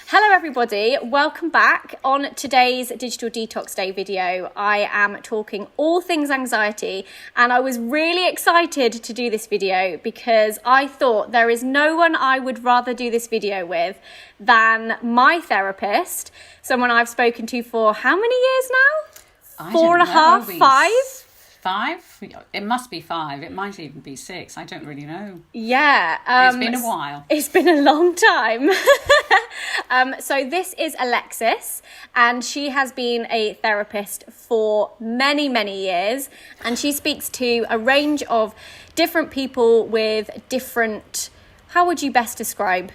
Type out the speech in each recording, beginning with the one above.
Hello everybody, welcome back. On today's Digital Detox Day video, I am talking all things anxiety, and I was really excited to do this video because I thought there is no one I would rather do this video with than my therapist, someone I've spoken to for how many years now? 4.5, 5? 5? It must be 5. It might even be 6. I don't really know. Yeah. It's been a while. It's been a long time. So this is Alexis, and she has been a therapist for many, many years, and she speaks to a range of different people with different, how would you best describe?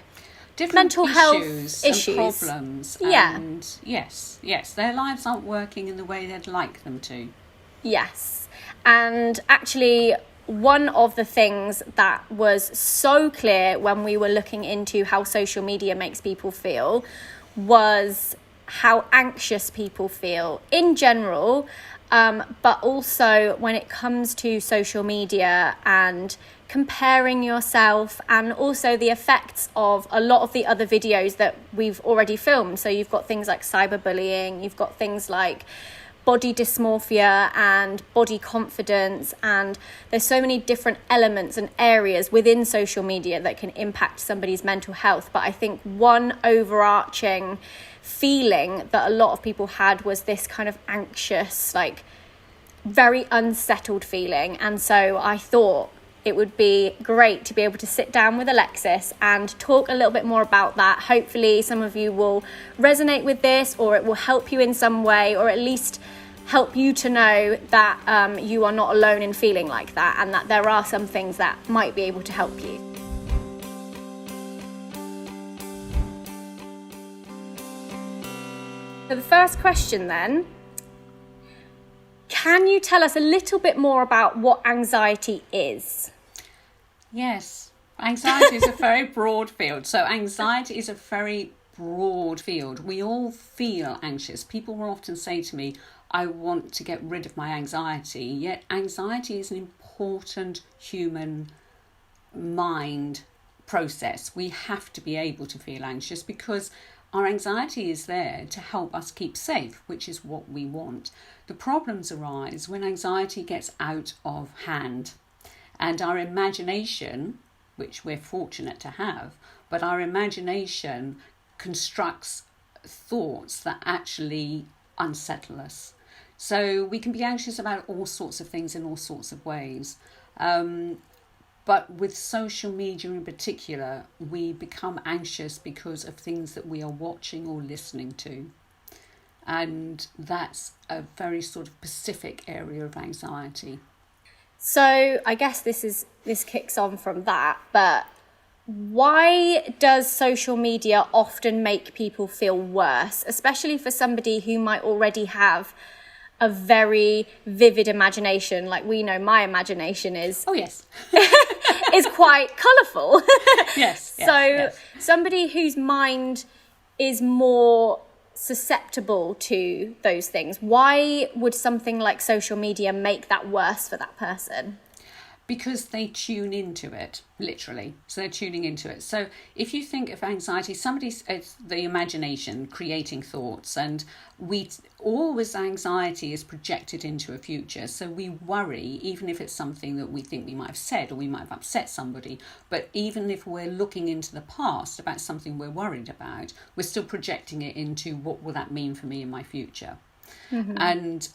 Different mental health issues and problems. Yeah. And yes, their lives aren't working in the way they'd like them to. Yes. And actually, one of the things that was so clear when we were looking into how social media makes people feel was how anxious people feel in general, but also when it comes to social media and comparing yourself, and also the effects of a lot of the other videos that we've already filmed. So you've got things like cyberbullying, you've got things like body dysmorphia and body confidence, and there's so many different elements and areas within social media that can impact somebody's mental health. But I think one overarching feeling that a lot of people had was this kind of anxious, like very unsettled feeling. And so I thought it would be great to be able to sit down with Alexis and talk a little bit more about that. Hopefully some of you will resonate with this, or it will help you in some way, or at least help you to know that you are not alone in feeling like that, and that there are some things that might be able to help you. So the first question then, can you tell us a little bit more about what anxiety is? Yes, anxiety is a very broad field. So anxiety is a very broad field. We all feel anxious. People will often say to me, I want to get rid of my anxiety. Yet anxiety is an important human mind process. We have to be able to feel anxious because our anxiety is there to help us keep safe, which is what we want. The problems arise when anxiety gets out of hand, and our imagination, which we're fortunate to have, but our imagination constructs thoughts that actually unsettle us. So we can be anxious about all sorts of things in all sorts of ways. But with social media in particular, we become anxious because of things that we are watching or listening to. And that's a very sort of specific area of anxiety. So I guess this kicks on from that, but why does social media often make people feel worse, especially for somebody who might already have a very vivid imagination? Like, we know my imagination is is quite colourful. Yes. Somebody whose mind is more susceptible to those things, why would something like social media make that worse for that person? Because they tune into it, literally. So they're tuning into it. So if you think of anxiety, it's the imagination creating thoughts, and always anxiety is projected into a future. So we worry, even if it's something that we think we might have said or we might have upset somebody. But even if we're looking into the past about something we're worried about, we're still projecting it into what will that mean for me in my future. Mm-hmm. And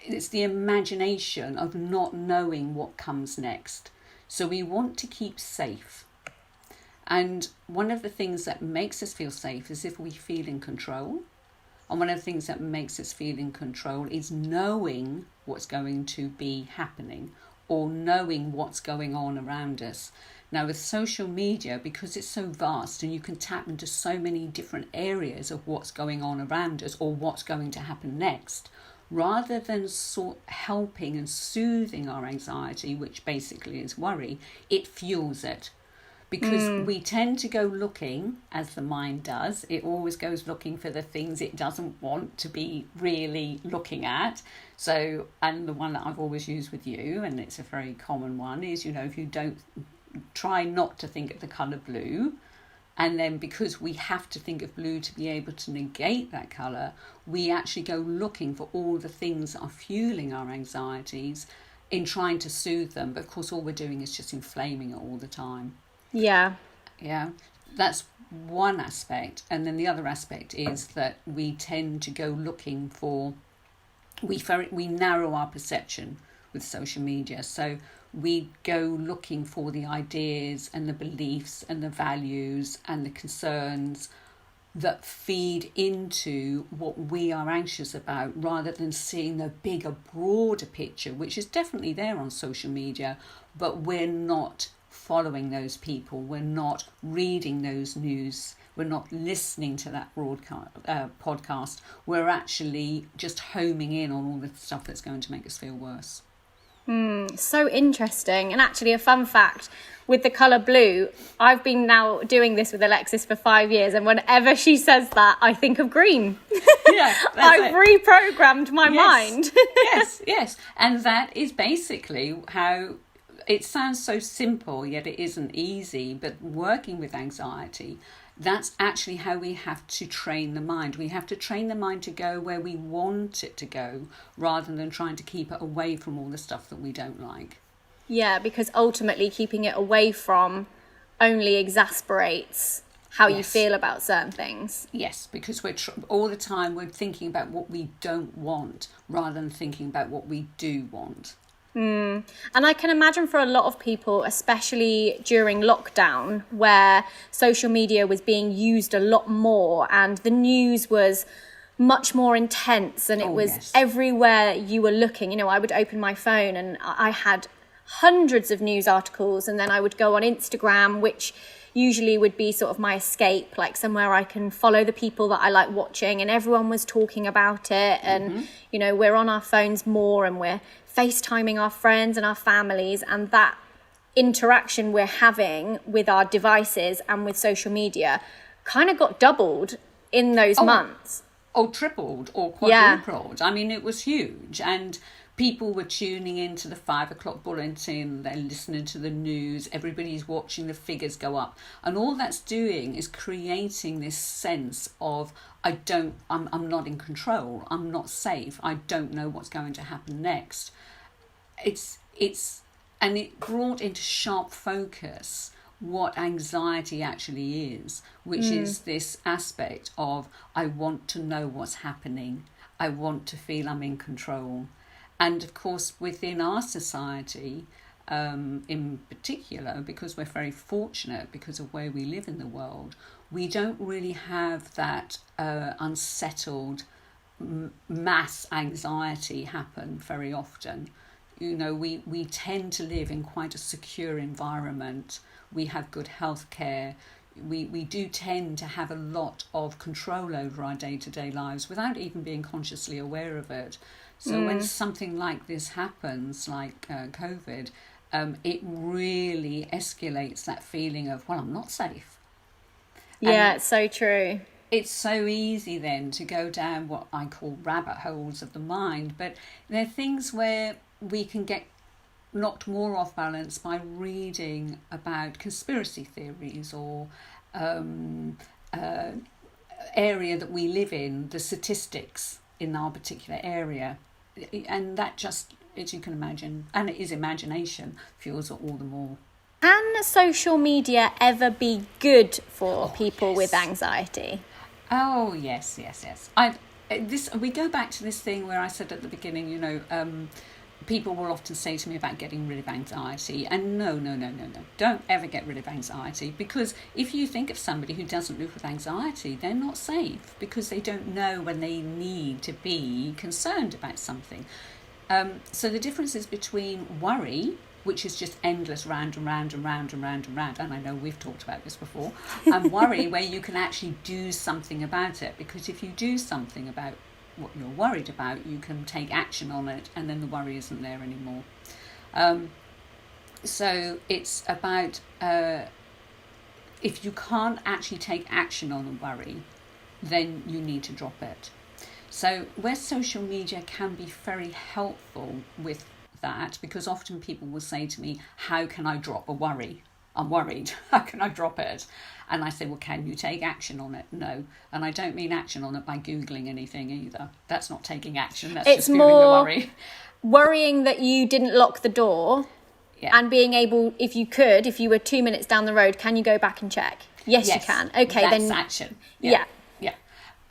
it's the imagination of not knowing what comes next. So we want to keep safe. And one of the things that makes us feel safe is if we feel in control. And one of the things that makes us feel in control is knowing what's going to be happening, or knowing what's going on around us. Now with social media, because it's so vast and you can tap into so many different areas of what's going on around us or what's going to happen next, rather than helping and soothing our anxiety, which basically is worry, it fuels it. Because we tend to go looking, as the mind does, it always goes looking for the things it doesn't want to be really looking at. So, and the one that I've always used with you, and it's a very common one, is, if you don't try not to think of the colour blue, And then because we have to think of blue to be able to negate that colour, we actually go looking for all the things that are fueling our anxieties in trying to soothe them. But of course, all we're doing is just inflaming it all the time. Yeah. Yeah, that's one aspect. And then the other aspect is that we tend to go looking for, we narrow our perception with social media. So we go looking for the ideas and the beliefs and the values and the concerns that feed into what we are anxious about, rather than seeing the bigger, broader picture, which is definitely there on social media, but we're not following those people, we're not reading those news, we're not listening to that podcast, we're actually just homing in on all the stuff that's going to make us feel worse. So interesting. And actually, a fun fact with the colour blue, I've been now doing this with Alexis for 5 years, and whenever she says that, I think of green. Yeah, I've reprogrammed my mind. Yes. And that is basically how it sounds so simple, yet it isn't easy. But working with anxiety, that's actually how we have to train the mind. We have to train the mind to go where we want it to go, rather than trying to keep it away from all the stuff that we don't like. Yeah, because ultimately keeping it away from only exasperates how you feel about certain things. Yes, because we're all the time we're thinking about what we don't want rather than thinking about what we do want. And I can imagine for a lot of people, especially during lockdown, where social media was being used a lot more and the news was much more intense, and it was everywhere you were looking. You know, I would open my phone and I had hundreds of news articles, and then I would go on Instagram, which usually would be sort of my escape, like somewhere I can follow the people that I like watching, and everyone was talking about it. And you know, we're on our phones more and we're FaceTiming our friends and our families, and that interaction we're having with our devices and with social media kind of got doubled in those months. Tripled or quadrupled. I mean, it was huge. And people were tuning into the 5 o'clock bulletin, they're listening to the news, everybody's watching the figures go up. And all that's doing is creating this sense of, I'm not in control, I'm not safe, I don't know what's going to happen next. And it brought into sharp focus what anxiety actually is, which is this aspect of, I want to know what's happening, I want to feel I'm in control. And of course, within our society, in particular, because we're very fortunate because of where we live in the world, we don't really have that unsettled mass anxiety happen very often. You know, we tend to live in quite a secure environment. We have good health care. We do tend to have a lot of control over our day-to-day lives without even being consciously aware of it. So when something like this happens, like COVID, it really escalates that feeling of, well, I'm not safe. Yeah, it's so true. It's so easy then to go down what I call rabbit holes of the mind, but they're things where we can get knocked more off balance by reading about conspiracy theories or area that we live in, the statistics in our particular area. And that just, as you can imagine, and it is imagination, fuels it all the more. Can social media ever be good for people with anxiety? Oh, yes. We go back to this thing where I said at the beginning, you know, people will often say to me about getting rid of anxiety. And no. Don't ever get rid of anxiety, because if you think of somebody who doesn't live with anxiety, they're not safe because they don't know when they need to be concerned about something. So the difference is between worry, which is just endless round and round, and I know we've talked about this before, and worry where you can actually do something about it, because if you do something about what you're worried about, you can take action on it, and then the worry isn't there anymore. So it's about if you can't actually take action on a worry, then you need to drop it. So where social media can be very helpful with that, because often people will say to me, how can I drop a worry? I'm worried. How can I drop it? And I say, well, can you take action on it? No. And I don't mean action on it by Googling anything either. That's not taking action. That's just feeling the worry. Worrying that you didn't lock the door, and being able, if you were 2 minutes down the road, can you go back and check? Yes. You can. Okay, that's then action. Yeah.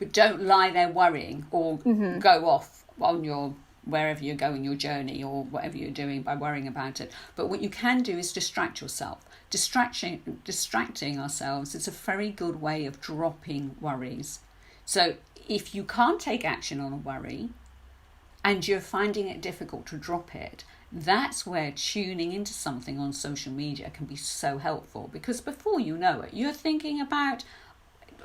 But don't lie there worrying, or go off on your wherever you're going, your journey, or whatever you're doing by worrying about it. But what you can do is distract yourself. Distracting ourselves is a very good way of dropping worries. So if you can't take action on a worry and you're finding it difficult to drop it, that's where tuning into something on social media can be so helpful, because before you know it, you're thinking about,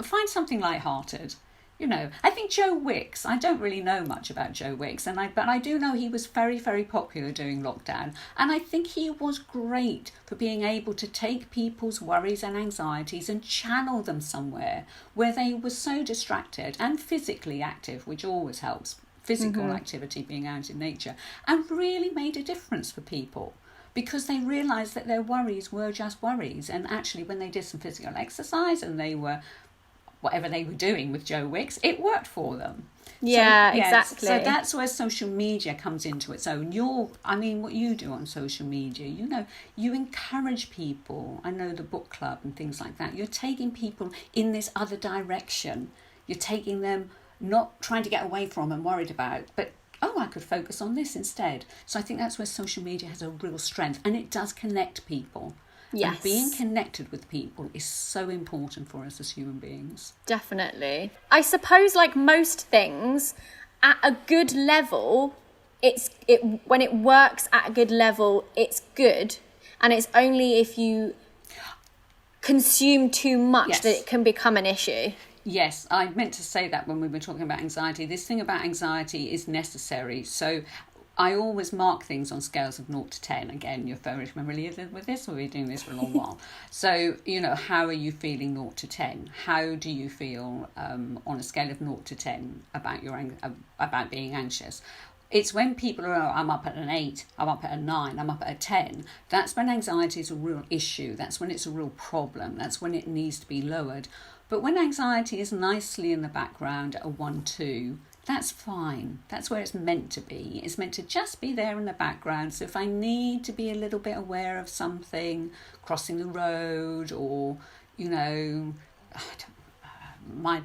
find something lighthearted. I think Joe Wicks, I don't really know much about Joe Wicks, but I do know he was very, very popular during lockdown. And I think he was great for being able to take people's worries and anxieties and channel them somewhere where they were so distracted and physically active, which always helps, physical activity, being out in nature, and really made a difference for people. Because they realised that their worries were just worries. And actually, when they did some physical exercise and they were whatever they were doing with Joe Wicks, it worked for them. Exactly. So that's where social media comes into its own. What you do on social media, you encourage people. I know the book club and things like that. You're taking people in this other direction. You're taking them, not trying to get away from and worried about, but I could focus on this instead. So I think that's where social media has a real strength, and it does connect people. Yes. And being connected with people is so important for us as human beings. Definitely. I suppose, like most things, at a good level, when it works at a good level, it's good. And it's only if you consume too much that it can become an issue. Yes, I meant to say that when we were talking about anxiety. This thing about anxiety is necessary. So I always mark things on scales of 0 to 10. Again, you're very familiar with this. We've been doing this for a long while. So, how are you feeling 0 to 10? How do you feel on a scale of 0 to 10 about being anxious? It's when people are, I'm up at an 8, I'm up at a 9, I'm up at a 10. That's when anxiety is a real issue. That's when it's a real problem. That's when it needs to be lowered. But when anxiety is nicely in the background at a 1, 2, that's fine. That's where it's meant to be. It's meant to just be there in the background. So if I need to be a little bit aware of something, crossing the road, or, my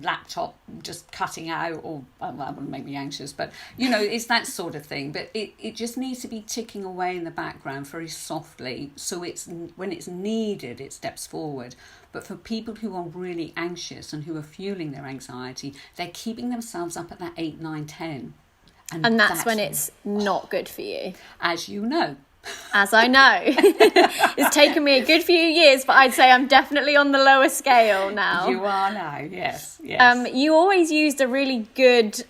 laptop just cutting out, or that wouldn't make me anxious, but it's that sort of thing. But it just needs to be ticking away in the background very softly, so it's when it's needed it steps forward. But for people who are really anxious and who are fueling their anxiety, they're keeping themselves up at that 8, 9, 10, and that's when it's not good for you, as you know. As I know. It's taken me a good few years, but I'd say I'm definitely on the lower scale now. You are now, yes. You always used a really good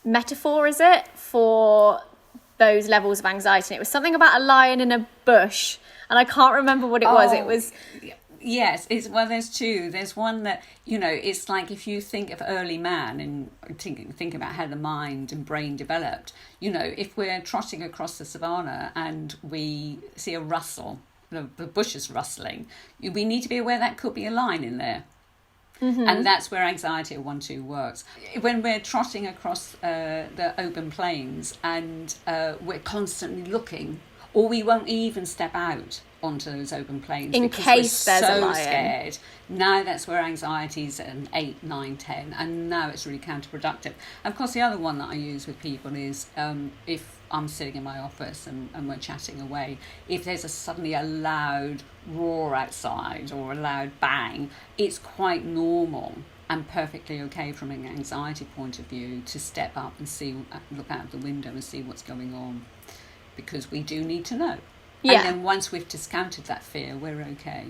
metaphor, is it, for those levels of anxiety. And it was something about a lion in a bush, and I can't remember what it was. It was... Yes, there's two. There's one that, it's like if you think of early man and think about how the mind and brain developed, if we're trotting across the savannah and we see a rustle, the bush is rustling, we need to be aware that could be a lion in there. And that's where anxiety at 1, 2 works. When we're trotting across the open plains and we're constantly looking, or we won't even step out onto those open plains in case there's a lion. Scared. Now that's where anxiety's at an 8, 9, 10, and now it's really counterproductive. And of course, the other one that I use with people is if I'm sitting in my office and we're chatting away, if there's suddenly a loud roar outside or a loud bang, it's quite normal and perfectly okay from an anxiety point of view to step up and look out the window and see what's going on, because we do need to know. And then once we've discounted that fear, we're okay.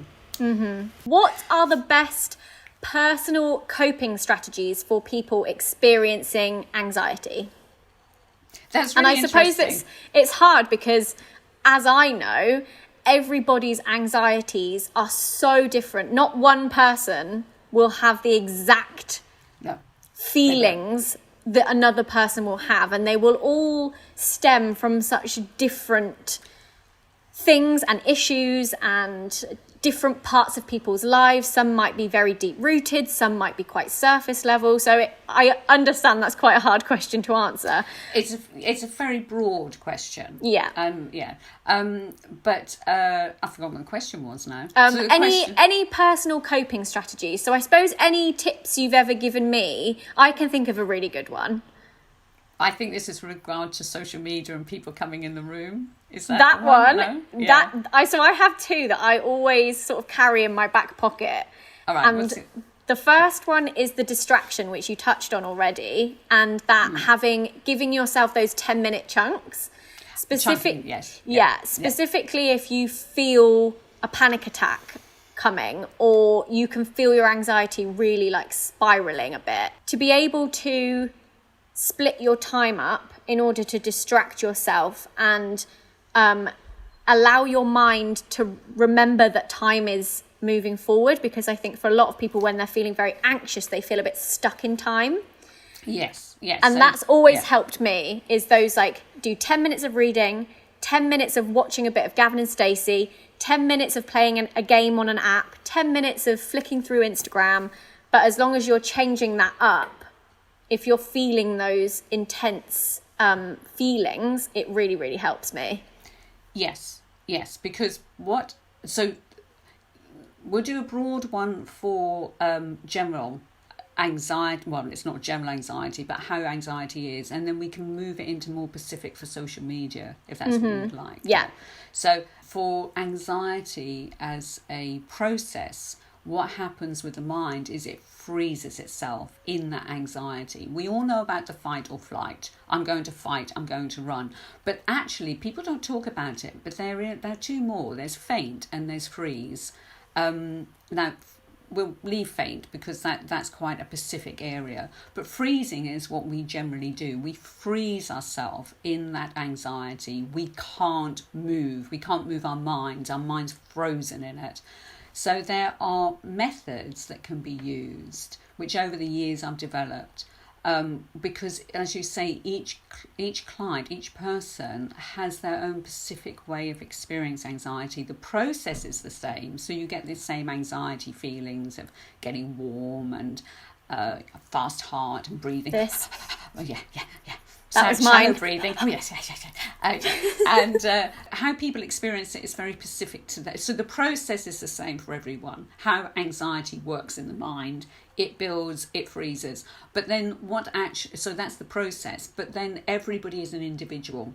What are the best personal coping strategies for people experiencing anxiety? That's really interesting. And I suppose it's hard because, as I know, everybody's anxieties are so different. Not one person will have the exact feelings that another person will have, and they will all stem from such different things and issues and different parts of people's lives. Some might be very deep rooted, some might be quite surface level. So I understand that's quite a hard question to answer. It's a very broad question. Yeah. But I forgot what the question was now. So any personal coping strategies? So I suppose any tips you've ever given me, I can think of a really good one. I think this is with regard to social media and people coming in the room. Is that one? No? Yeah. So I have two that I always sort of carry in my back pocket. All right. And the first one is the distraction, which you touched on already, and that giving yourself those 10-minute chunks. Yes. Yeah. Specifically, if you feel a panic attack coming, or you can feel your anxiety really like spiraling a bit, to be able to split your time up in order to distract yourself and allow your mind to remember that time is moving forward, because I think for a lot of people, when they're feeling very anxious, they feel a bit stuck in time. Yes. And that's always helped me, is those like, do 10 minutes of reading, 10 minutes of watching a bit of Gavin and Stacey, 10 minutes of playing a game on an app, 10 minutes of flicking through Instagram. But as long as you're changing that up, if you're feeling those intense feelings, it really, really helps me. Yes, because so we'll do a broad one for general anxiety. Well, it's not general anxiety, but how anxiety is, and then we can move it into more specific for social media, if that's what you'd like. Yeah. So for anxiety as a process, what happens with the mind is it freezes itself in that anxiety. We all know about the fight or flight. I'm going to fight, I'm going to run. But actually, people don't talk about it, but there are two more. There's faint and there's freeze. Now, we'll leave faint because that's quite a specific area. But freezing is what we generally do. We freeze ourselves in that anxiety. We can't move. We can't move our minds. Our mind's frozen in it. So there are methods that can be used, which over the years I've developed, because, as you say, each client, each person has their own specific way of experiencing anxiety. The process is the same, so you get the same anxiety feelings of getting warm and fast heart and breathing. This. Oh, yeah. That was mine. Breathing. Oh, yes. And how people experience it is very specific to that. So the process is the same for everyone. How anxiety works in the mind, it builds, it freezes. But then so that's the process. But then everybody is an individual.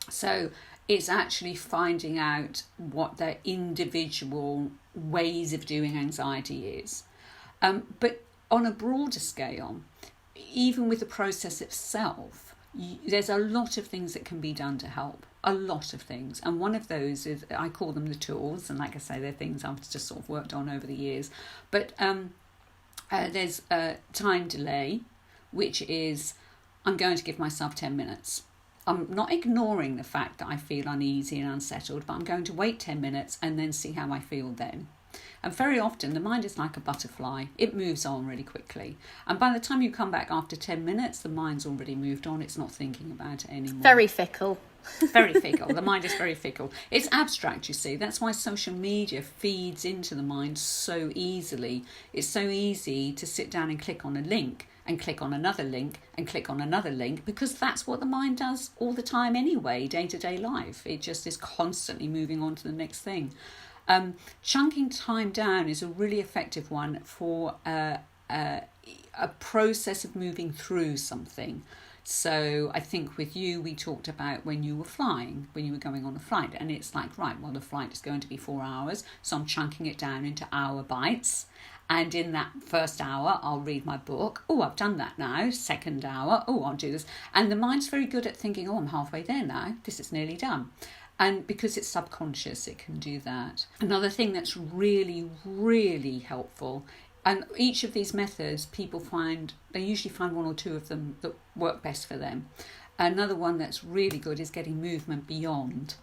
So it's actually finding out what their individual ways of doing anxiety is. But on a broader scale, even with the process itself, there's a lot of things that can be done to help, a lot of things. And one of those is, I call them the tools, and like I say, they're things I've just sort of worked on over the years. But there's time delay, which is, I'm going to give myself 10 minutes. I'm not ignoring the fact that I feel uneasy and unsettled, but I'm going to wait 10 minutes and then see how I feel then. And very often the mind is like a butterfly. It moves on really quickly. And by the time you come back after 10 minutes, the mind's already moved on. It's not thinking about it anymore. Very fickle. Very fickle. The mind is very fickle. It's abstract, you see. That's why social media feeds into the mind so easily. It's so easy to sit down and click on a link and click on another link and click on another link, because that's what the mind does all the time anyway, day-to-day life. It just is constantly moving on to the next thing. Chunking time down is a really effective one for a process of moving through something. So I think with you, we talked about when you were flying, when you were going on a flight, and it's like, right, well, the flight is going to be 4 hours, so I'm chunking it down into hour bites. And in that first hour, I'll read my book. Oh, I've done that now. Second hour, oh, I'll do this. And the mind's very good at thinking, oh, I'm halfway there now. This is nearly done. And because it's subconscious, it can do that. Another thing that's really, really helpful, and each of these methods, they usually find one or two of them that work best for them. Another one that's really good is getting movement beyond.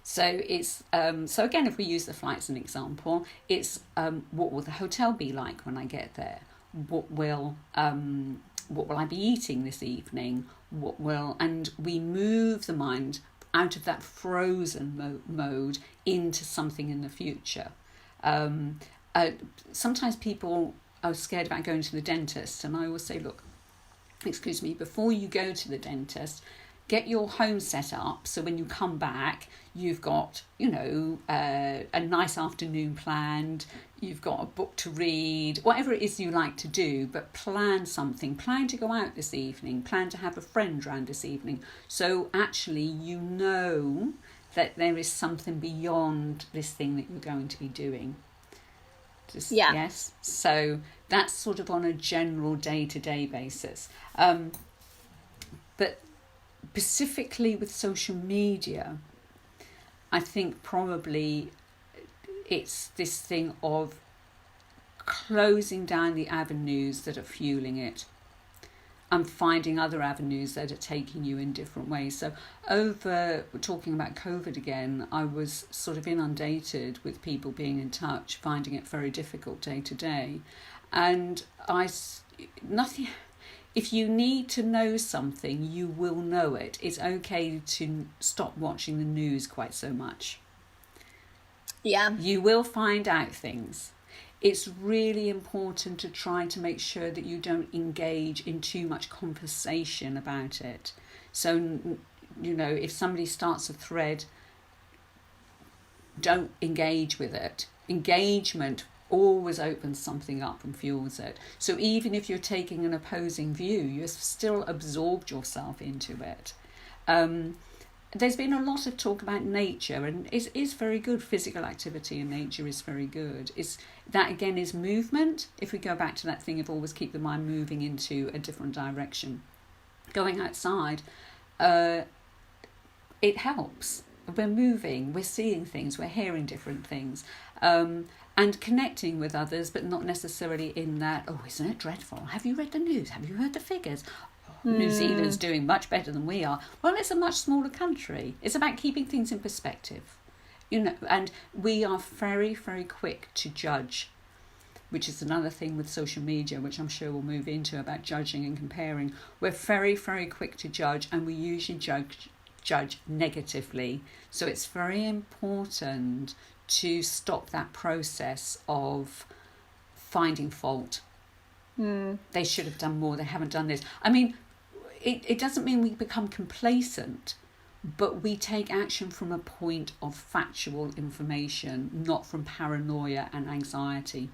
So it's so again, if we use the flight as an example, it's what will the hotel be like when I get there? What will I be eating this evening? And we move the mind out of that frozen mode into something in the future. Sometimes people are scared about going to the dentist, and I always say, look, excuse me, before you go to the dentist, get your home set up so when you come back, you've got, a nice afternoon planned, you've got a book to read, whatever it is you like to do, but plan something. Plan to go out this evening, plan to have a friend round this evening. So actually, that there is something beyond this thing that you're going to be doing. Yes. So that's sort of on a general day-to-day basis. But specifically with social media, I think probably it's this thing of closing down the avenues that are fueling it and finding other avenues that are taking you in different ways. So talking about COVID again, I was sort of inundated with people being in touch, finding it very difficult day to day. And if you need to know something, you will know it. It's okay to stop watching the news quite so much. Yeah. You will find out things. It's really important to try to make sure that you don't engage in too much conversation about it. So, if somebody starts a thread, don't engage with it. Engagement always opens something up and fuels it. So even if you're taking an opposing view, you've still absorbed yourself into it. There's been a lot of talk about nature, and it is very good. Physical activity in nature is very good. That again is movement. If we go back to that thing of always keep the mind moving into a different direction, going outside, it helps. We're moving, we're seeing things, we're hearing different things, and connecting with others, but not necessarily in that, oh, isn't it dreadful? Have you read the news? Have you heard the figures? New Zealand's doing much better than we are. Well, it's a much smaller country. It's about keeping things in perspective, and we are very, very quick to judge, which is another thing with social media, which I'm sure we'll move into, about judging and comparing. We're very, very quick to judge, and we usually judge negatively. So it's very important to stop that process of finding fault. They should have done more, they haven't done this. I mean, it doesn't mean we become complacent, but we take action from a point of factual information, not from paranoia and anxiety.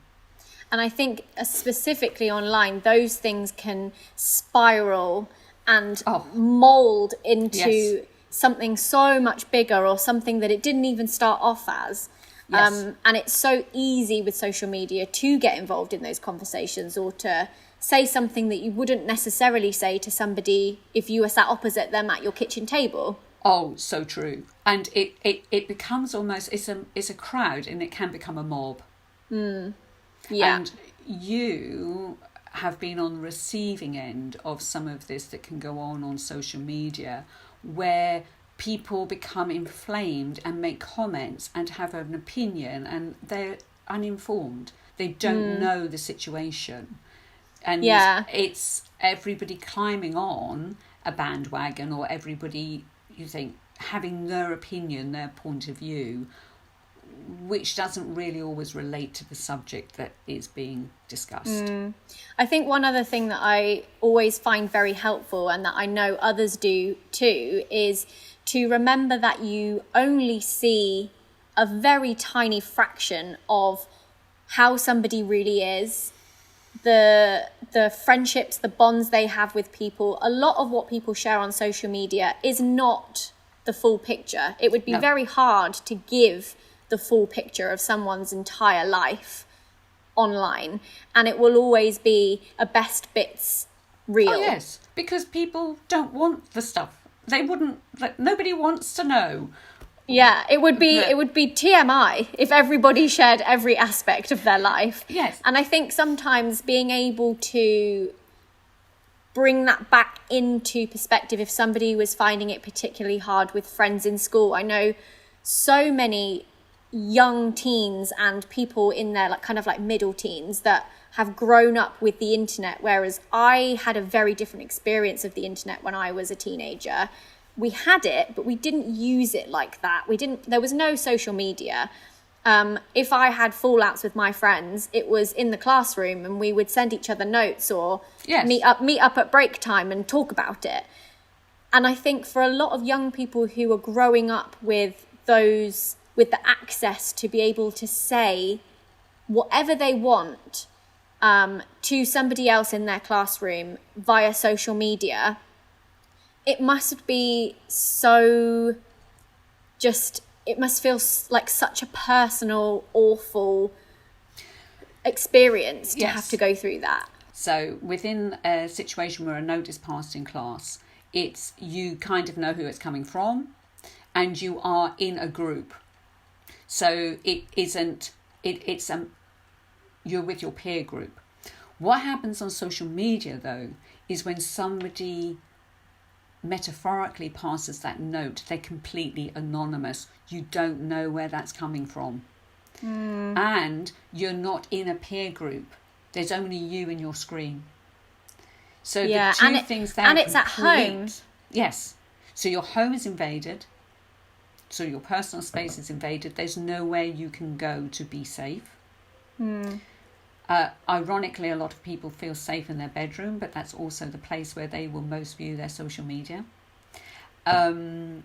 And I think specifically online, those things can spiral and mold into something so much bigger, or something that it didn't even start off as. Yes. And it's so easy with social media to get involved in those conversations, or to say something that you wouldn't necessarily say to somebody if you were sat opposite them at your kitchen table. Oh, so true. And it becomes almost, it's a crowd, and it can become a mob. Yeah. And you have been on the receiving end of some of this that can go on social media, where people become inflamed and make comments and have an opinion, and they're uninformed. They don't know the situation. And it's everybody climbing on a bandwagon, or everybody, you think, having their opinion, their point of view, which doesn't really always relate to the subject that is being discussed. I think one other thing that I always find very helpful, and that I know others do too, is to remember that you only see a very tiny fraction of how somebody really is, the friendships, the bonds they have with people. A lot of what people share on social media is not the full picture. It would be very hard to give the full picture of someone's entire life online, and it will always be a best bits reel. Oh yes, because people don't want the stuff. They wouldn't. Nobody wants to know. Yeah, it would be TMI if everybody shared every aspect of their life. Yes. And I think sometimes being able to bring that back into perspective, if somebody was finding it particularly hard with friends in school. I know so many young teens and people in their kind of middle teens that have grown up with the internet, whereas I had a very different experience of the internet when I was a teenager. we had it, but we didn't use it like that. There was no social media. If I had fallouts with my friends, it was in the classroom, and we would send each other notes or meet up at break time and talk about it. And I think for a lot of young people who are growing up with the access to be able to say whatever they want to somebody else in their classroom via social media, it must be so it must feel like such a personal, awful experience to have to go through that. So within a situation where a note is passed in class, it's you kind of know who it's coming from, and you are in a group. So you're with your peer group. What happens on social media, though, is when somebody metaphorically passes that note, they're completely anonymous. You don't know where that's coming from. And you're not in a peer group. There's only you and your screen. So the two things there and it's at home. Yes. So your home is invaded. So your personal space is invaded. There's nowhere you can go to be safe. Ironically, a lot of people feel safe in their bedroom, but that's also the place where they will most view their social media. The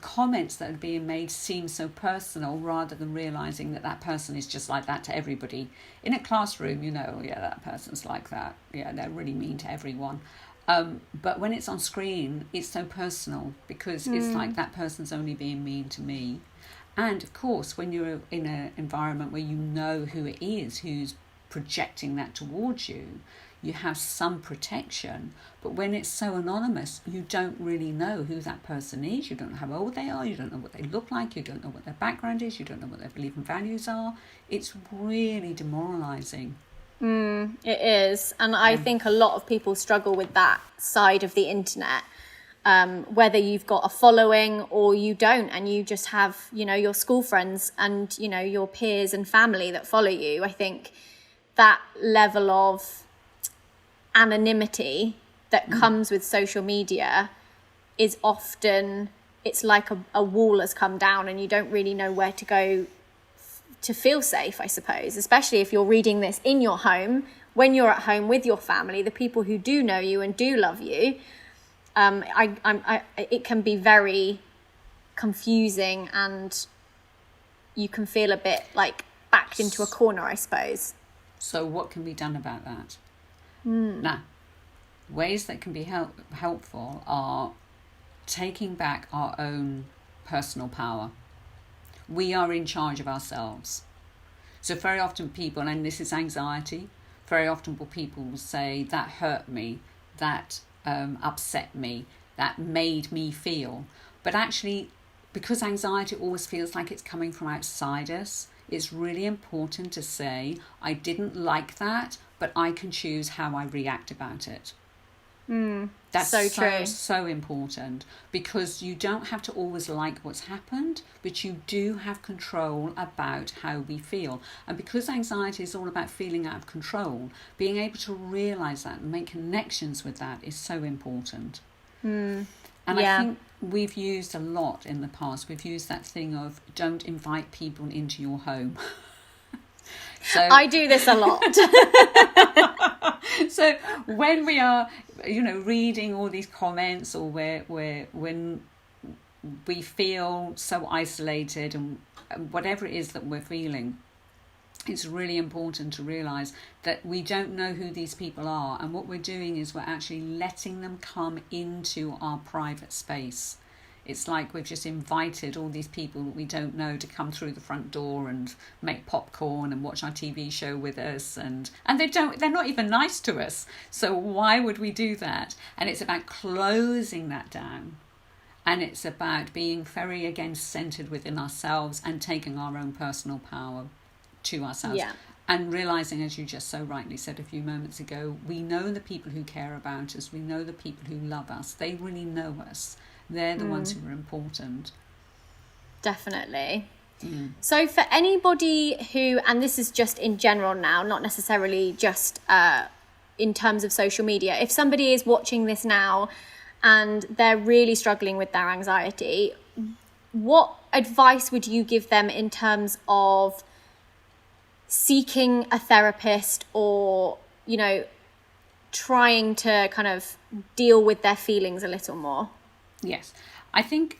comments that are being made seem so personal, rather than realizing that person is just like that to everybody. In a classroom, that person's like that. Yeah, they're really mean to everyone. But when it's on screen, it's so personal, because it's like that person's only being mean to me. And of course, when you're in an environment where you know who it is who's projecting that towards you, you have some protection. But when it's so anonymous, you don't really know who that person is. You don't know how old they are. You don't know what they look like. You don't know what their background is. You don't know what their belief and values are. It's really demoralizing. It is. And I think a lot of people struggle with that side of the internet. Whether you've got a following or you don't, and you just have, your school friends and, your peers and family that follow you. I think that level of anonymity that comes with social media is often, it's like a wall has come down, and you don't really know where to go to feel safe, I suppose, especially if you're reading this in your home, when you're at home with your family, the people who do know you and do love you. It can be very confusing, and you can feel a bit like backed into a corner, I suppose. So what can be done about that? Now, ways that can be helpful are taking back our own personal power. We are in charge of ourselves. So very often people, and this is anxiety, very often people will say, that hurt me, that upset me, that made me feel. But actually, because anxiety always feels like it's coming from outside us, it's really important to say, I didn't like that, but I can choose how I react about it. That's so true. So important, because you don't have to always like what's happened, but you do have control about how we feel. And because anxiety is all about feeling out of control, being able to realise that and make connections with that is so important. And I think we've used a lot in the past. We've used that thing of don't invite people into your home. So I do this a lot. So when we are, reading all these comments, or when we feel so isolated, and whatever it is that we're feeling, it's really important to realise that we don't know who these people are, and what we're doing is we're actually letting them come into our private space. It's like we've just invited all these people that we don't know to come through the front door and make popcorn and watch our TV show with us, and they're not even nice to us. So why would we do that? And it's about closing that down. And it's about being very, again, centered within ourselves and taking our own personal power to ourselves. Yeah. And realizing, as you just so rightly said a few moments ago, we know the people who care about us. We know the people who love us. They really know us. They're the ones who are important. Definitely. So for anybody who, and this is just in general now, not necessarily just in terms of social media. If somebody is watching this now and they're really struggling with their anxiety, what advice would you give them in terms of seeking a therapist, or, you know, trying to kind of deal with their feelings a little more? Yes, I think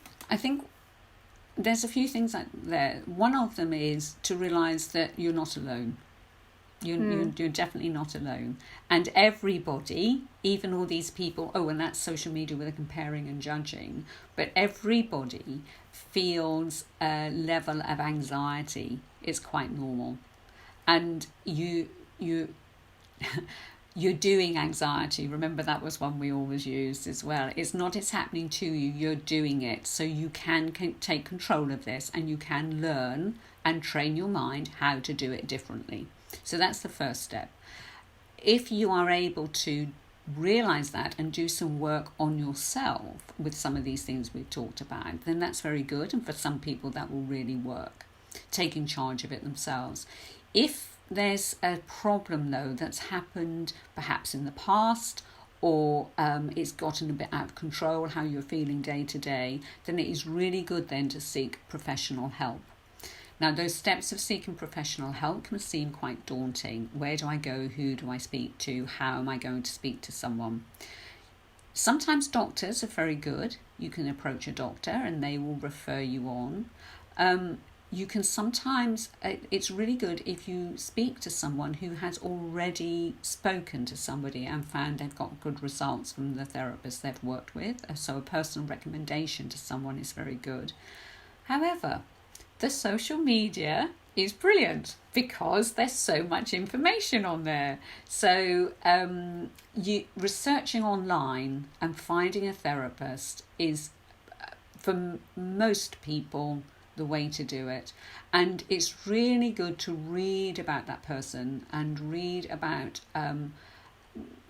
there's a few things there. One of them is to realize that you're not alone. You're definitely not alone. And everybody, even all these people, and that's social media with the comparing and judging, but everybody feels a level of anxiety. It's quite normal. And you're doing anxiety. Remember, that was one we always used as well. It's happening to you, you're doing it. So you can take control of this, and you can learn and train your mind how to do it differently. So that's the first step. If you are able to realize that and do some work on yourself with some of these things we've talked about, then that's very good. And for some people that will really work, taking charge of it themselves. If there's a problem, though, that's happened perhaps in the past, or it's gotten a bit out of control, how you're feeling day to day, then it is really good then to seek professional help. Now, those steps of seeking professional help can seem quite daunting. Where do I go? Who do I speak to? How am I going to speak to someone? Sometimes doctors are very good. You can approach a doctor and they will refer you on. You can sometimes, it's really good if you speak to someone who has already spoken to somebody and found they've got good results from the therapist they've worked with. So a personal recommendation to someone is very good. However, the social media is brilliant because there's so much information on there. So you researching online and finding a therapist is, for most people, the way to do it. And it's really good to read about that person and read about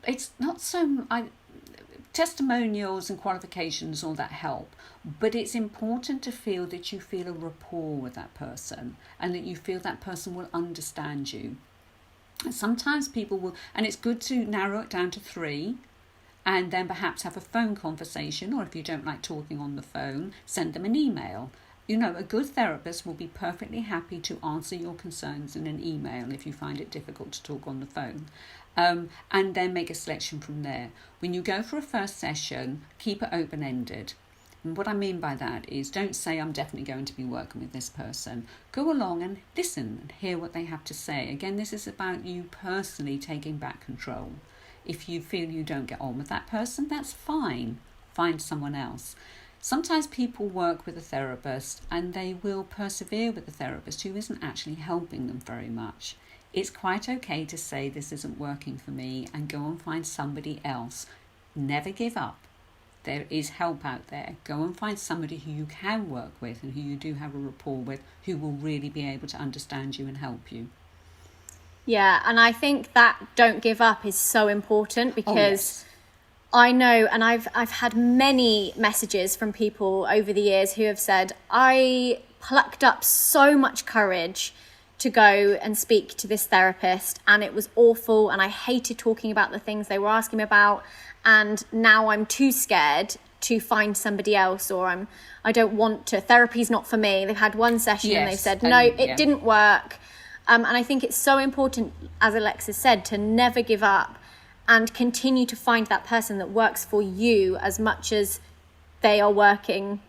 it's not so testimonials and qualifications, all that help, but it's important to feel that you feel a rapport with that person and that you feel that person will understand you. And sometimes people will, and it's good to narrow it down to 3 and then perhaps have a phone conversation, or if you don't like talking on the phone, send them an email. You know, a good therapist will be perfectly happy to answer your concerns in an email if you find it difficult to talk on the phone. And then make a selection from there. When you go for a first session, keep it open-ended. And what I mean by that is, don't say, I'm definitely going to be working with this person. Go along and listen and hear what they have to say. Again, this is about you personally taking back control. If you feel you don't get on with that person, that's fine. Find someone else. Sometimes people work with a therapist and they will persevere with the therapist who isn't actually helping them very much. It's quite okay to say this isn't working for me and go and find somebody else. Never give up. There is help out there. Go and find somebody who you can work with and who you do have a rapport with, who will really be able to understand you and help you. Yeah, and I think that don't give up is so important because yes. I know, and I've had many messages from people over the years who have said, I plucked up so much courage to go and speak to this therapist and it was awful and I hated talking about the things they were asking me about, and now I'm too scared to find somebody else, or I don't want to. Therapy's not for me. They've had one session and they've said, no, it didn't work. And I think it's so important, as Alexis said, to never give up and continue to find that person that works for you as much as you are working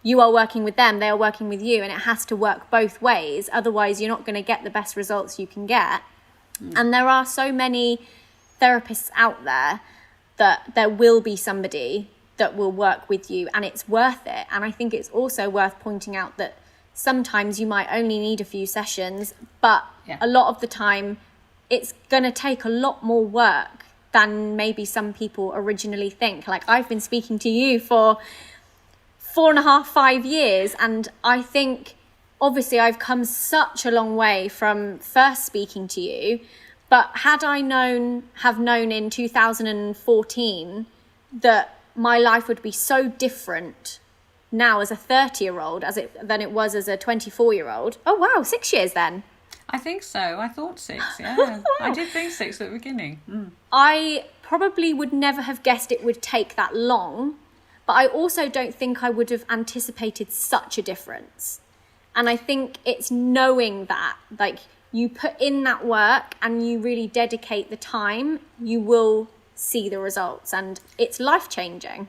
with them, they are working with you, and it has to work both ways. Otherwise, you're not going to get the best results you can get. And there are so many therapists out there that there will be somebody that will work with you, and it's worth it. And I think it's also worth pointing out that sometimes you might only need a few sessions, but a lot of the time it's going to take a lot more work than maybe some people originally think. Like, I've been speaking to you for 4.5, 5 years, and I think obviously I've come such a long way from first speaking to you, but had I have known in 2014 that my life would be so different now as a 30-year-old than it was as a 24-year-old. Oh wow, 6 years then. I think so. I thought 6, yeah. I did think 6 at the beginning. I probably would never have guessed it would take that long, but I also don't think I would have anticipated such a difference. And I think it's knowing that, like, you put in that work and you really dedicate the time, you will see the results, and it's life-changing.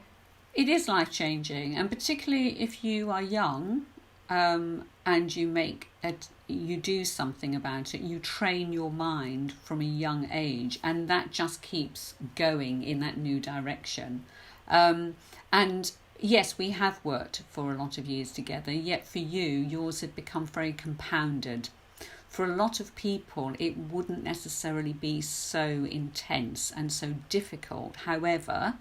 It is life-changing, and particularly if you are young, and you do something about it, you train your mind from a young age, and that just keeps going in that new direction. And yes, we have worked for a lot of years together, yet for you, yours had become very compounded. For a lot of people, it wouldn't necessarily be so intense and so difficult. However,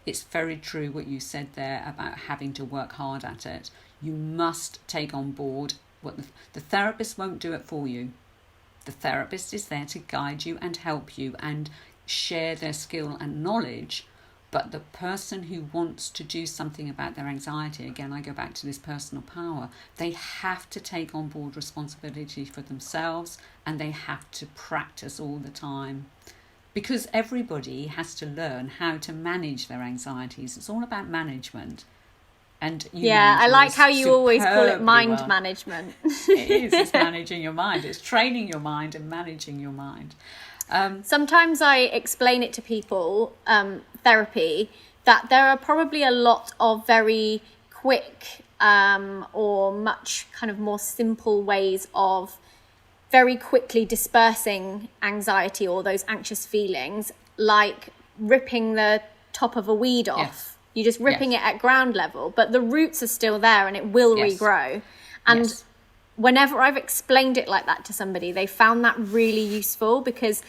it's very true what you said there about having to work hard at it. You must take on board what the therapist won't do it for you. The therapist is there to guide you and help you and share their skill and knowledge. But the person who wants to do something about their anxiety, again, I go back to this personal power, they have to take on board responsibility for themselves, and they have to practice all the time. Because everybody has to learn how to manage their anxieties. It's all about management. And I like how you always call it mind management. It is. It's managing your mind. It's training your mind and managing your mind. Sometimes I explain it to people, therapy, that there are probably a lot of very quick or much kind of more simple ways of very quickly dispersing anxiety or those anxious feelings, like ripping the top of a weed off. Yes. You're just ripping it at ground level, but the roots are still there and it will regrow. And whenever I've explained it like that to somebody, they found that really useful, because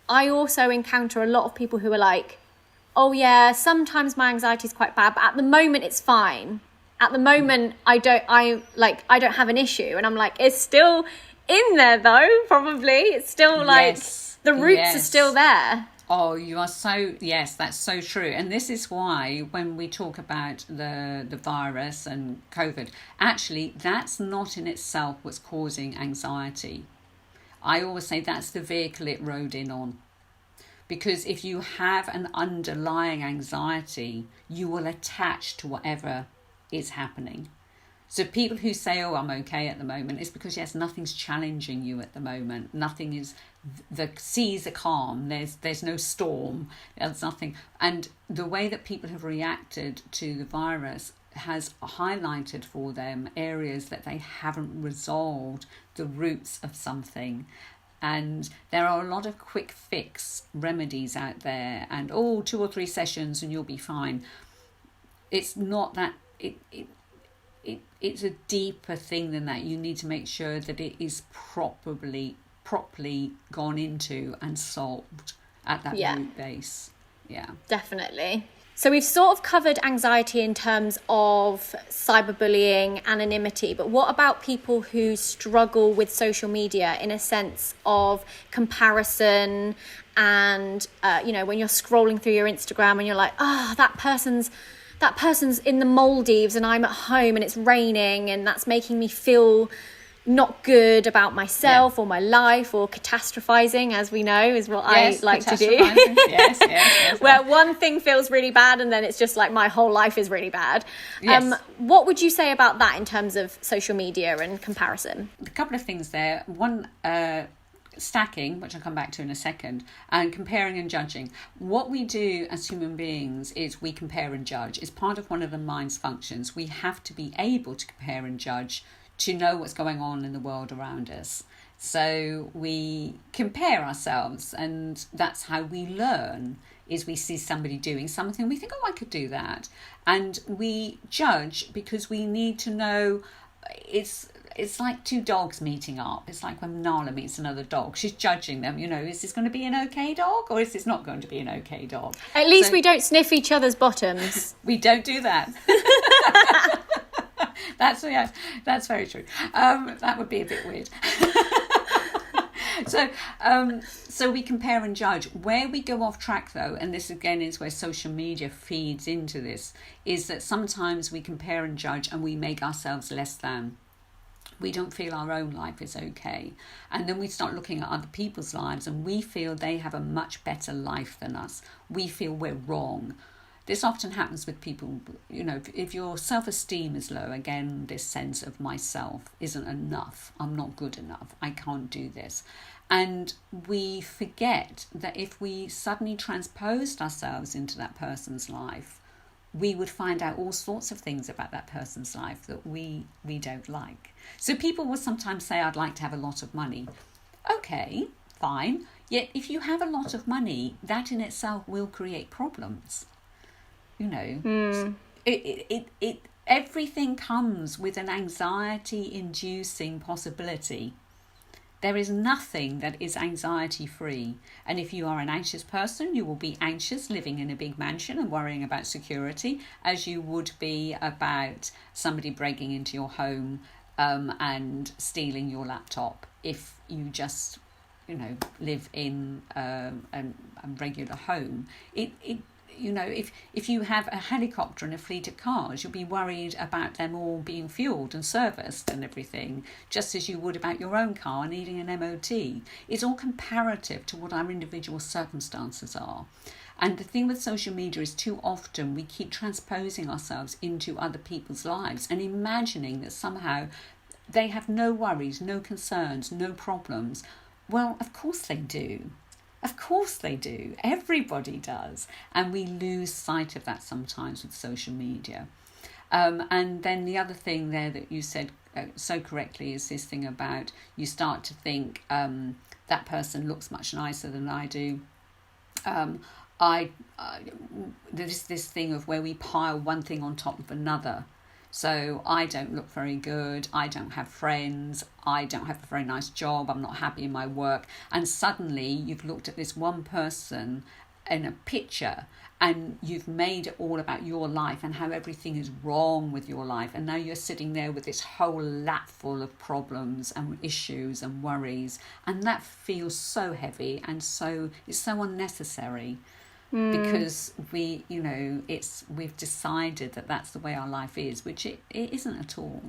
I also encounter a lot of people who are like, oh yeah, sometimes my anxiety is quite bad, but at the moment it's fine. At the moment I don't have an issue. And I'm like, it's still in there though, probably. It's still like the roots are still there. Oh, you are so, yes, that's so true. And this is why when we talk about the virus and COVID, actually that's not in itself what's causing anxiety. I always say that's the vehicle it rode in on. Because if you have an underlying anxiety, you will attach to whatever is happening. So people who say, oh, I'm okay at the moment, it's because, yes, nothing's challenging you at the moment. Nothing is, the seas are calm. There's no storm. There's nothing. And the way that people have reacted to the virus has highlighted for them areas that they haven't resolved, the roots of something. And there are a lot of quick fix remedies out there, and 2 or 3 sessions and you'll be fine. It's not that. It's a deeper thing than that. You need to make sure that it is properly gone into and solved at that root base. Yeah, definitely. So we've sort of covered anxiety in terms of cyberbullying, anonymity, but what about people who struggle with social media in a sense of comparison and, when you're scrolling through your Instagram and you're like, that person's in the Maldives and I'm at home and it's raining and that's making me feel not good about myself or my life, or catastrophizing, as we know, is what I like to do. Yes. Where one thing feels really bad and then it's just like my whole life is really bad. Yes. What would you say about that in terms of social media and comparison? A couple of things there. One, stacking, which I'll come back to in a second, and comparing and judging. What we do as human beings is we compare and judge. It's part of one of the mind's functions. We have to be able to compare and judge to know what's going on in the world around us. So we compare ourselves, and that's how we learn, is we see somebody doing something, we think, oh, I could do that. And we judge because we need to know. It's like 2 dogs meeting up. It's like when Nala meets another dog. She's judging them, is this going to be an okay dog or is this not going to be an okay dog? At least we don't sniff each other's bottoms. We don't do that. That's very true. That would be a bit weird. So we compare and judge. Where we go off track, though, and this again is where social media feeds into this, is that sometimes we compare and judge and we make ourselves less than. We don't feel our own life is okay. And then we start looking at other people's lives and we feel they have a much better life than us. We feel we're wrong. This often happens with people, if your self-esteem is low, again, this sense of myself isn't enough. I'm not good enough. I can't do this. And we forget that if we suddenly transposed ourselves into that person's life, we would find out all sorts of things about that person's life that we don't like. So people will sometimes say, I'd like to have a lot of money. Okay, fine. Yet if you have a lot of money, that in itself will create problems. Everything comes with an anxiety-inducing possibility. There is nothing that is anxiety-free. And if you are an anxious person, you will be anxious living in a big mansion and worrying about security, as you would be about somebody breaking into your home and stealing your laptop. If you just, live in a regular home, if you have a helicopter and a fleet of cars, you'll be worried about them all being fueled and serviced and everything, just as you would about your own car needing an MOT. It's all comparative to what our individual circumstances are. And the thing with social media is too often we keep transposing ourselves into other people's lives and imagining that somehow they have no worries, no concerns, no problems. Well, of course they do. Of course they do. Everybody does. And we lose sight of that sometimes with social media. And then the other thing there that you said so correctly is this thing about you start to think that person looks much nicer than I do. There's this thing of where we pile one thing on top of another. So I don't look very good, I don't have friends, I don't have a very nice job, I'm not happy in my work. And suddenly you've looked at this one person in a picture and you've made it all about your life and how everything is wrong with your life. And now you're sitting there with this whole lap full of problems and issues and worries. And that feels so heavy and it's so unnecessary. Because we've decided that that's the way our life is, which it isn't at all.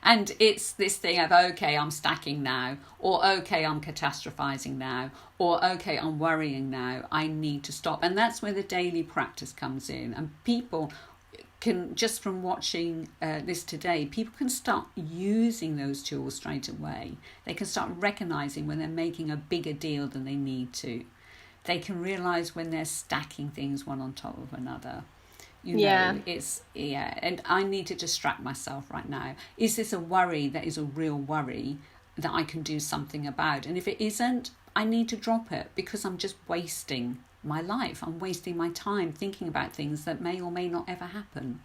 And it's this thing of, okay, I'm stacking now, or okay, I'm catastrophizing now, or okay, I'm worrying now, I need to stop. And that's where the daily practice comes in. And people can, just from watching this today, people can start using those tools straight away. They can start recognizing when they're making a bigger deal than they need to. They can realise when they're stacking things one on top of another. And I need to distract myself right now. Is this a worry that is a real worry that I can do something about? And if it isn't, I need to drop it because I'm just wasting my life. I'm wasting my time thinking about things that may or may not ever happen.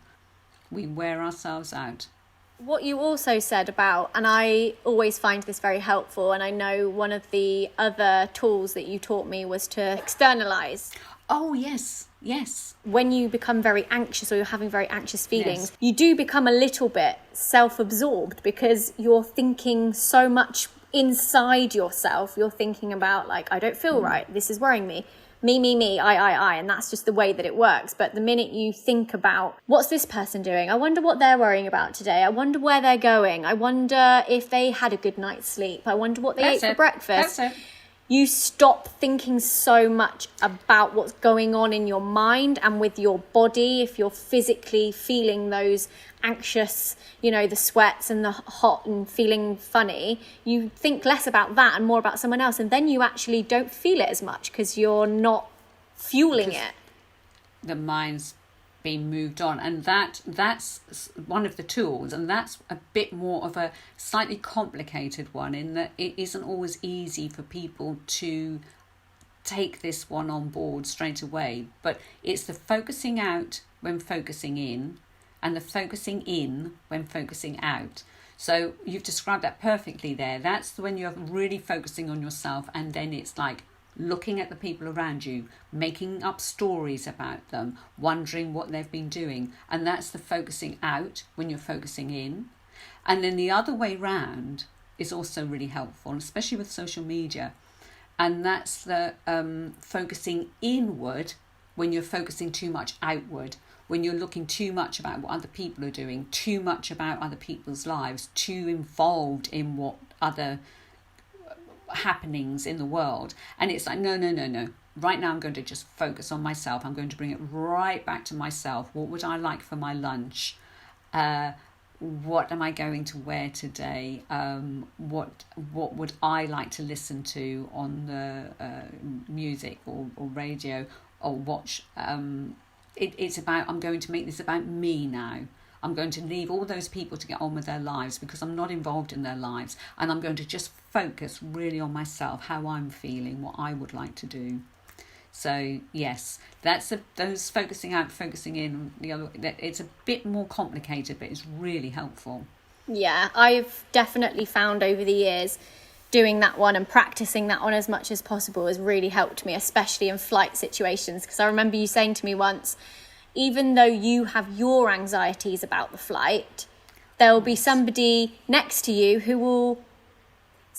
We wear ourselves out. What you also said about, and I always find this very helpful, and I know one of the other tools that you taught me was to externalize. Oh, yes. When you become very anxious or you're having very anxious feelings, you do become a little bit self-absorbed because you're thinking so much inside yourself. You're thinking about, like, I don't feel right. This is worrying me. Me, I, and that's just the way that it works. But the minute you think about, what's this person doing? I wonder what they're worrying about today. I wonder where they're going. I wonder if they had a good night's sleep. I wonder what they ate for breakfast. That's it. You stop thinking so much about what's going on in your mind and with your body. If you're physically feeling those anxious, the sweats and the hot and feeling funny, you think less about that and more about someone else. And then you actually don't feel it as much because you're not fueling it. The mind's being moved on. And that's one of the tools. And that's a bit more of a slightly complicated one in that it isn't always easy for people to take this one on board straight away. But it's the focusing out when focusing in, and the focusing in when focusing out. So you've described that perfectly there. That's when you're really focusing on yourself, and then it's like looking at the people around you, making up stories about them, wondering what they've been doing. And that's the focusing out when you're focusing in. And then the other way round is also really helpful, especially with social media. And that's the focusing inward when you're focusing too much outward. when you're looking too much about what other people are doing, too much about other people's lives, too involved in what other happenings in the world. And it's like, no. Right now I'm going to just focus on myself. I'm going to bring it right back to myself. What would I like for my lunch? What am I going to wear today? What would I like to listen to on the music or radio or watch? It's about, I'm going to make this about me now. I'm going to leave all those people to get on with their lives because I'm not involved in their lives, and I'm going to just focus really on myself, how I'm feeling, what I would like to do. So yes, that's those focusing out, focusing in. The other, it's a bit more complicated, but it's really helpful. Yeah, I've definitely found over the years doing that one and practicing that one as much as possible has really helped me, especially in flight situations. Because I remember you saying to me once, even though you have your anxieties about the flight, there'll be somebody next to you who will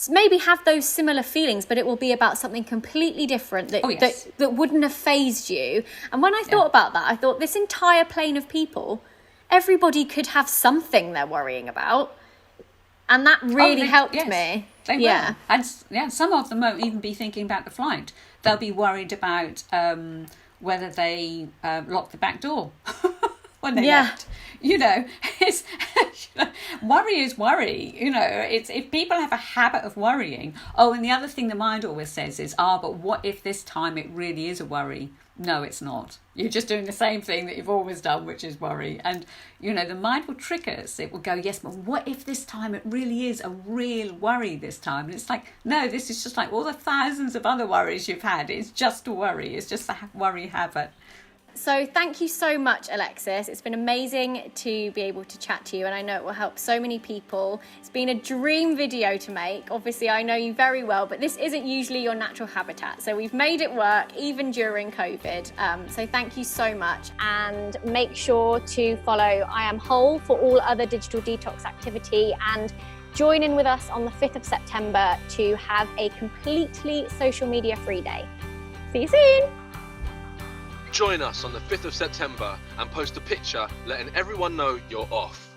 maybe have those similar feelings, but it will be about something completely different that wouldn't have fazed you. And when I thought about that, I thought this entire plane of people, everybody could have something they're worrying about. And that really helped me. They will. And some of them won't even be thinking about the flight. They'll be worried about whether they locked the back door when they left. It's worry is worry. It's if people have a habit of worrying. Oh, and the other thing the mind always says is, but what if this time it really is a worry? No, it's not. You're just doing the same thing that you've always done, which is worry. And, the mind will trick us. It will go, yes, but what if this time it really is a real worry this time? And it's like, no, this is just like all the thousands of other worries you've had. It's just a worry. It's just a worry habit. So thank you so much, Alexis. It's been amazing to be able to chat to you, and I know it will help so many people. It's been a dream video to make. Obviously, I know you very well, but this isn't usually your natural habitat. So we've made it work even during COVID. So thank you so much. And make sure to follow IAMWHOLE for all other digital detox activity, and join in with us on the 5th of September to have a completely social media free day. See you soon. Join us on the 5th of September and post a picture letting everyone know you're off.